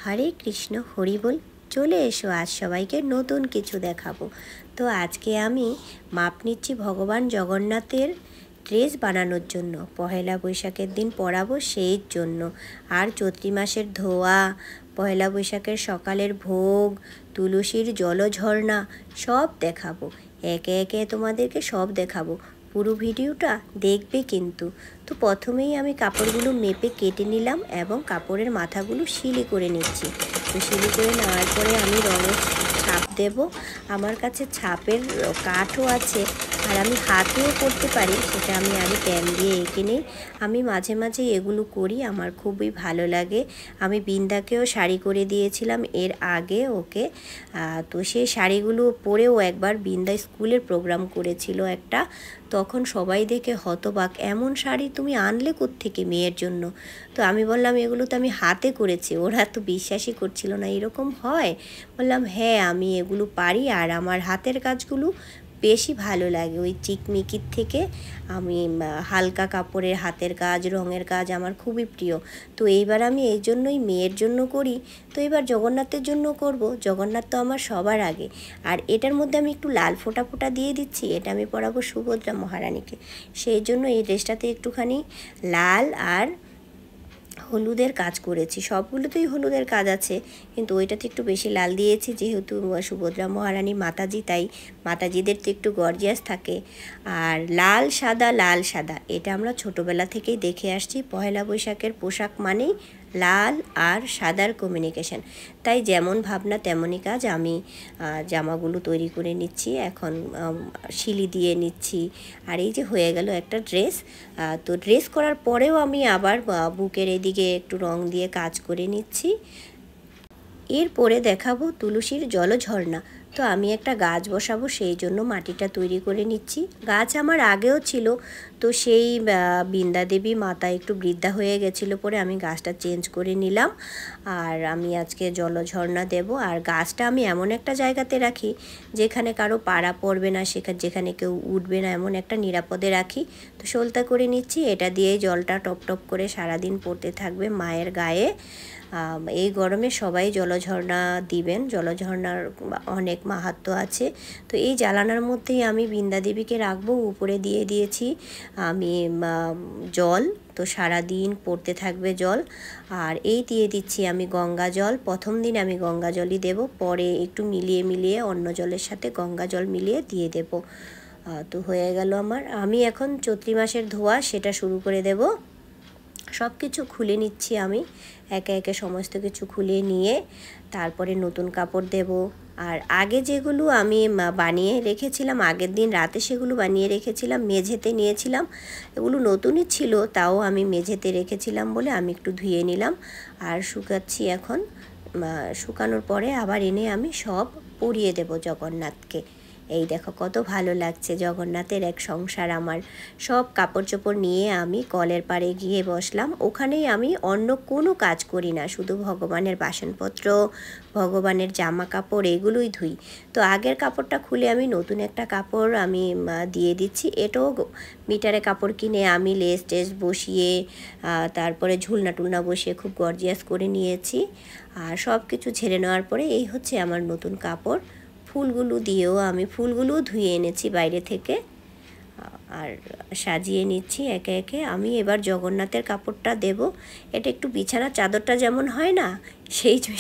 হরে কৃষ্ণ হরি বল। চলে এসো, আজ সবাইকে নতুন কিছু দেখাবো। তো আজকে আমি মাপ নিচ্ছি ভগবান জগন্নাথের ড্রেস বানানোর জন্য। পহেলা বৈশাখের দিন পরাবো সেই জন্য। আর চৈত্রি মাসের ধোয়া, পয়লা বৈশাখের সকালের ভোগ, তুলসীর জলঝর্ণা সব দেখাবো। একে একে তোমাদেরকে সব দেখাবো। পুরো ভিডিওটা দেখবে কিন্তু। তো প্রথমেই আমি কাপড়গুলো মেপে কেটে নিলাম এবং কাপড়ের মাথাগুলো সিলি করে নিচ্ছি। তো সিলি করে নেওয়ার পরে আমি রঙের ছাপ দেব। আমার কাছে ছাপের কাঠও আছে, আর আমি হাতেও করতে পারি, সেটা আমি আগে প্যান দিয়ে এঁকে নিই। আমি মাঝে মাঝে এগুলো করি, আমার খুবই ভালো লাগে। আমি বৃন্দাকেও শাড়ি করে দিয়েছিলাম এর আগে ওকে। তো সেই শাড়িগুলো পরেও একবার বৃন্দা স্কুলের প্রোগ্রাম করেছিল একটা, তখন সবাই দেখে হতবাক, এমন শাড়ি তুমি আনলে কোত্থেকে মেয়ের জন্য? তো আমি বললাম এগুলো তো আমি হাতে করেছি। ওরা তো বিশ্বাসই করছিল না, এরকম হয়? বললাম হ্যাঁ, আমি এগুলো পারি, আর আমার হাতের কাজগুলো বেশি ভালো লাগে ওই চিকমিকির থেকে। আমি হালকা কাপড়ের হাতের কাজ, রঙের কাজ আমার খুবই প্রিয়। তো এইবার আমি এই জন্যই মেয়ের জন্য করি। তো এবার জগন্নাথের জন্য করব। জগন্নাথ তো আমার সবার আগে। আর এটার মধ্যে আমি একটু লাল ফোঁটা ফোঁটা দিয়ে দিচ্ছি, এটা আমি পরাবো সুভদ্রা মহারানীকে। সেই জন্য এই ড্রেসটাতে একটুখানি লাল আর হলুদের কাজ করেছি। সবগুলোতেই হলুদের কাজ আছে, কিন্তু ওইটাতে একটু বেশি লাল দিয়েছি, যেহেতু সুভদ্রা মহারানী মাতাজি, তাই মাতাজিদের তো একটু গর্জিয়াস থাকে। আর লাল সাদা এটা আমরা ছোটোবেলা থেকেই দেখে আসছি। পয়লা বৈশাখের পোশাক মানেই লাল আর সাদার কমিউনিকেশন। তাই যেমন ভাবনা তেমনই কাজ। আমি জামাগুলো তৈরি করে নিচ্ছি, এখন শিলি দিয়ে নিচ্ছি। আর এই যে হয়ে গেল একটা ড্রেস। তো ড্রেস করার পরেও আমি আবার বুকের এদিকে একটু রং দিয়ে কাজ করে নিচ্ছি। এরপরে দেখাবো তুলসীর জলঝর্ণা। তো আমি একটা গাছ বসাবো, সেই জন্য মাটিটা তৈরি করে নিচ্ছি। গাছ আমার আগেও ছিল, তো সেই বৃন্দা দেবী মাতা একটু বৃদ্ধা হয়ে গেছিলো, পরে আমি গাছটা চেঞ্জ করে নিলাম। আর আমি আজকে জলঝর্ণা দেব। আর গাছটা আমি এমন একটা জায়গাতে রাখি যেখানে কারো পাড়া পড়বে না, যেখানে কেউ উঠবে না, এমন একটা নিরাপদে রাখি। তো সলতা করে নিচ্ছি, এটা দিয়েই জলটা টপ টপ করে সারাদিন পড়তে থাকবে মায়ের গায়ে। এই গরমে সবাই জলঝর্ণা দিবেন, জলঝর্ণার অনেক মাহাত্ম্য আছে। তো এই জ্বালানার মধ্যেই আমি বৃন্দা দেবীকে রাখবো। উপরে দিয়ে দিয়েছি আমি জল, তো সারাদিন পড়তে থাকবে জল। আর এই দিয়ে দিচ্ছি আমি গঙ্গা জল। প্রথম দিন আমি গঙ্গা জলই দেব, পরে একটু মিলিয়ে অন্য জলের সাথে গঙ্গা জল মিলিয়ে দিয়ে দেব। তো হয়ে গেল আমার। আমি এখন চৈত্রি মাসের ধোয়া সেটা শুরু করে দেব। সব কিছু খুলে নিচ্ছি আমি, একে একে সমস্ত কিছু খুলে নিয়ে তারপরে নতুন কাপড় দেব। আর আগে যেগুলো আমি বানিয়ে রেখেছিলাম, আগের দিন রাতে সেগুলো বানিয়ে রেখেছিলাম, মেঝেতে নিয়েছিলাম। এগুলো নতুনই ছিল, তাও আমি মেঝেতে রেখেছিলাম বলে আমি একটু ধুয়ে নিলাম আর শুকাচ্ছি এখন। শুকানোর পরে আবার এনে আমি সব পরিয়ে দেব জগন্নাথকে। এই দেখো কত ভালো লাগছে, জগন্নাথের এক সংসার আমার। সব কাপড় চোপড় নিয়ে আমি কলের পাড়ে গিয়ে বসলাম। ওখানেই আমি অন্য কোনো কাজ করি না, শুধু ভগবানের বাসনপত্র, ভগবানের জামা কাপড় এগুলোই ধুই। তো আগের কাপড়টা খুলে আমি নতুন একটা কাপড় আমি দিয়ে দিচ্ছি। এটাও মিটারে কাপড় কিনে আমি লেস টেস বসিয়ে তারপরে ঝুলনা টুলনা বসিয়ে খুব গর্জিয়াস করে নিয়েছি। আর সব কিছু ঝেড়ে নেওয়ার পরে এই হচ্ছে আমার নতুন কাপড়। ফুলগুলো দিয়েও আমি ফুলগুলো ধুয়ে এনেছি বাইরে থেকে, আর সাজিয়ে নিচ্ছি একে একে। আমি এবার জগন্নাথের কাপড়টা দেব। এটা একটু বিছানার চাদরটা যেমন হয় না,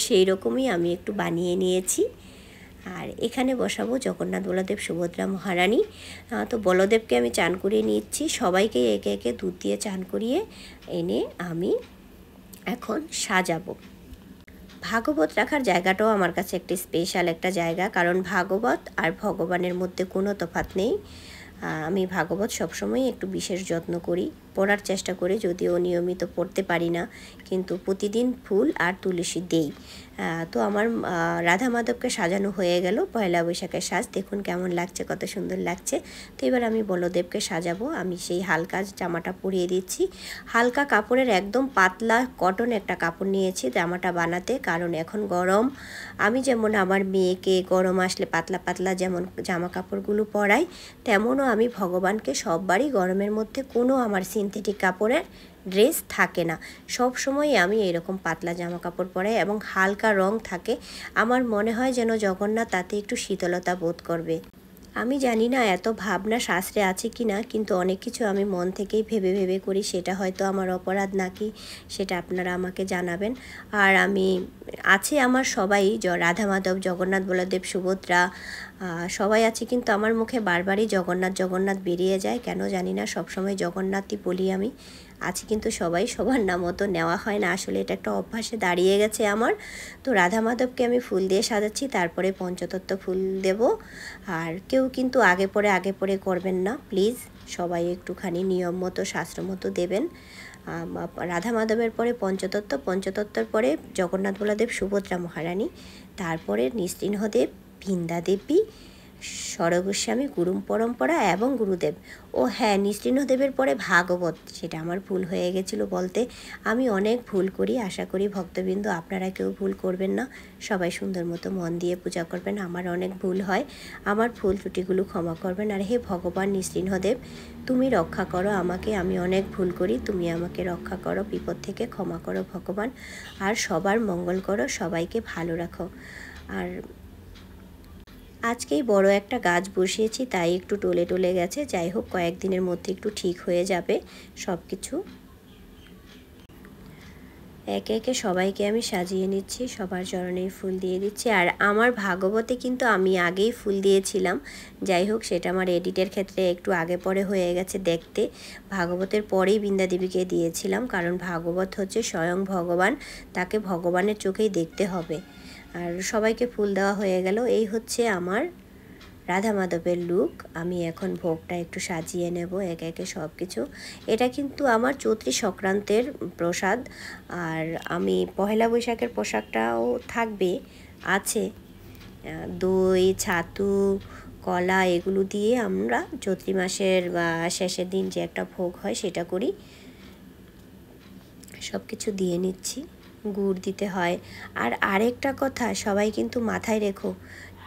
সেই রকমই আমি একটু বানিয়ে নিয়েছি। আর এখানে বসাবো জগন্নাথ, বলদেব, সুভদ্রা মহারানী। তো বলদেবকে আমি চান করিয়ে নিচ্ছি, সবাইকে একে একে দুধ দিয়ে চান করিয়ে এনে আমি এখন সাজাবো। ভাগবত রাখার জায়গাটাও আমার কাছে একটি স্পেশাল একটা জায়গা, কারণ ভাগবত আর ভগবানের মধ্যে কোনো তফাৎ নেই। আমি ভাগবত সবসময় একটু বিশেষ যত্ন করি, পড়ার চেষ্টা করি, যদিও নিয়মিত পড়তে পারি না, কিন্তু প্রতিদিন ফুল আর তুলসী দেই। তো আমার রাধা মাধবকে সাজানো হয়ে গেল। পয়লা বৈশাখের সাজ দেখুন কেমন লাগছে, কত সুন্দর লাগছে। তো এবার আমি বলদেবকে সাজাবো। আমি সেই হালকা জামাটা পরিয়ে দিচ্ছি। হালকা কাপড়ের একদম পাতলা কটন একটা কাপড় নিয়েছি জামাটা বানাতে, কারণ এখন গরম। আমি যেমন আমার মেয়েকে গরম আসলে পাতলা পাতলা যেমন জামা কাপড়গুলো পরাই, তেমনও আমি ভগবানকে সববারই গরমের মধ্যে কোনো আমার সিনথেটিক কাপড়ের ড্রেস থাকে না। সব সময় আমি এরকম পাতলা জামা কাপড় পরাই এবং হালকা রং থাকে। আমার মনে হয় যেন জগন্নাথ তাতে একটু শীতলতা বোধ করবে। আমি জানি না এত ভাবনা শাস্ত্রে আছে কি না, কিন্তু অনেক কিছু আমি মন থেকেই ভেবে ভেবে করি। সেটা হয়তো আমার অপরাধ নাকি সেটা আপনারা আমাকে জানাবেন। আর আমি আছে আমার সবাই, রাধা মাধব, জগন্নাথ বলদেব, সুভদ্রা সবাই আছে, কিন্তু আমার মুখে বারবারই জগন্নাথ জগন্নাথ বেরিয়ে যায় কেন জানি না। সবসময় জগন্নাথই বলি আমি। আছে কিন্তু সবাই সবার নাম মতো নেওয়া হয় না, আসলে এটা একটা অভ্যাসে দাঁড়িয়ে গেছে আমার। তো রাধা মাধবকে আমি ফুল দিয়ে সাজাচ্ছি, তারপরে পঞ্চতত্ত্ব ফুল দেব। আর কেউ কিন্তু আগে পরে করবেন না প্লিজ, সবাই একটুখানি নিয়ম মতো শাস্ত্র মতো দেবেন। রাধা মাধবের পরে পঞ্চতত্ত্বর পরে জগন্নাথ বলদেব, সুভদ্রা মহারানী, তারপরে নৃসিংহদেব, বৃন্দা দেবী, স্বরগোস্বামী, গুরু পরম্পরা এবং গুরুদেব। ও হ্যাঁ, নৃসিংহদেবের পরে ভাগবত, সেটা আমার ভুল হয়ে গেছিলো বলতে। আমি অনেক ভুল করি, আশা করি ভক্তবৃন্দ আপনারা কেউ ভুল করবেন না, সবাই সুন্দর মতো মন দিয়ে পূজা করবেন। আমার অনেক ভুল হয়, আমার ভুল ত্রুটিগুলো ক্ষমা করবেন। আর হে ভগবান নৃসিংহদেব, তুমি রক্ষা করো আমাকে, আমি অনেক ভুল করি, তুমি আমাকে রক্ষা করো, বিপদ থেকে ক্ষমা করো ভগবান। আর সবার মঙ্গল করো, সবাইকে ভালো রাখো। আর আজকেই বড় একটা গাছ বসিয়েছি, তাই একটু টলে গেছে। যাই হোক, কয়েকদিনের মধ্যে একটু ঠিক হয়ে যাবে সব কিছু। একে একে সবাইকে আমি সাজিয়ে নিচ্ছি, সবার চরণে ফুল দিয়ে দিচ্ছি। আর আমার ভাগবতে কিন্তু আমি আগেই ফুল দিয়েছিলাম। যাই হোক, সেটা আমার এডিটের ক্ষেত্রে একটু আগে পরে হয়ে গেছে দেখতে। ভাগবতের পরেই বৃন্দা দেবীকে দিয়েছিলাম, কারণ ভাগবত হচ্ছে স্বয়ং ভগবান, তাকে ভগবানের চোখেই দেখতে হবে। আর সবাইকে ফুল দেওয়া হয়ে গেল। এই হচ্ছে আমার রাধা মাধবের লুক। আমি এখন ভোগটা একটু সাজিয়ে নেব একে একে সব কিছু। এটা কিন্তু আমার চৈত্রী সংক্রান্তের প্রসাদ। আর আমি পহেলা বৈশাখের পোশাকটাও থাকবে, আছে দই, ছাতু, কলা, এগুলো দিয়ে আমরা চৈত্রী মাসের শেষের দিন যে একটা ভোগ হয় সেটা করি। সব কিছু দিয়ে নিচ্ছি, গুড় দিতে হয়। আর আরেকটা কথা সবাই কিন্তু মাথায় রেখো,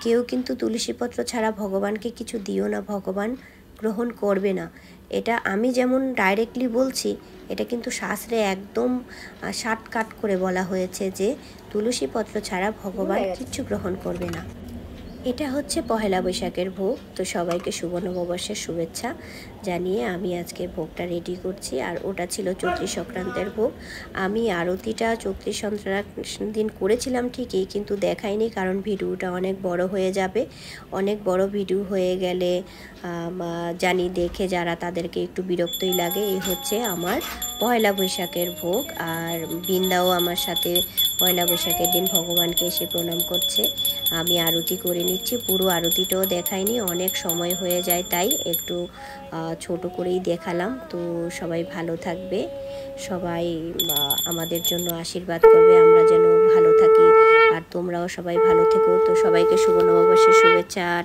কেউ কিন্তু তুলসীপত্র ছাড়া ভগবানকে কিছু দিও না, ভগবান গ্রহণ করবে না। এটা আমি যেমন ডাইরেক্টলি বলছি, এটা কিন্তু শাস্ত্রে একদম শার্টকাট করে বলা হয়েছে যে তুলসীপত্র ছাড়া ভগবান কিচ্ছু গ্রহণ করবে না। এটা হচ্ছে পহেলা বৈশাখের ভোগ। তো সবাইকে শুভ নববর্ষের শুভেচ্ছা জানিয়ে আমি আজকে ভোগটা রেডি করছি। আর ওটা ছিল চৈত্রী সংক্রান্তের ভোগ। আমি আরতিটা চৈত্রী সংক্রান্ত দিন করেছিলাম ঠিকই, কিন্তু দেখাইনি, কারণ ভিডিওটা অনেক বড় হয়ে যাবে। অনেক বড় ভিডিও হয়ে গেলে জানি দেখে যারা, তাদেরকে একটু বিরক্তই লাগে। এই হচ্ছে আমার পয়লা বৈশাখের ভোগ। আর বৃন্দাও আমার সাথে পয়লা বৈশাখের দিন ভগবানকে এসে প্রণাম করছে। আমি আরতি করে নিচ্ছি, পুরো আরতিটাও দেখাইনি, অনেক সময় হয়ে যায়, তাই একটু ছোট করেই দেখালাম। তো সবাই ভালো থাকবে, সবাই আমাদের জন্য আশীর্বাদ করবে, আমরা যেন ভালো থাকি। আর তোমরাও সবাই ভালো থেকো। তো সবাইকে শুভ নববর্ষের শুভেচ্ছা। আর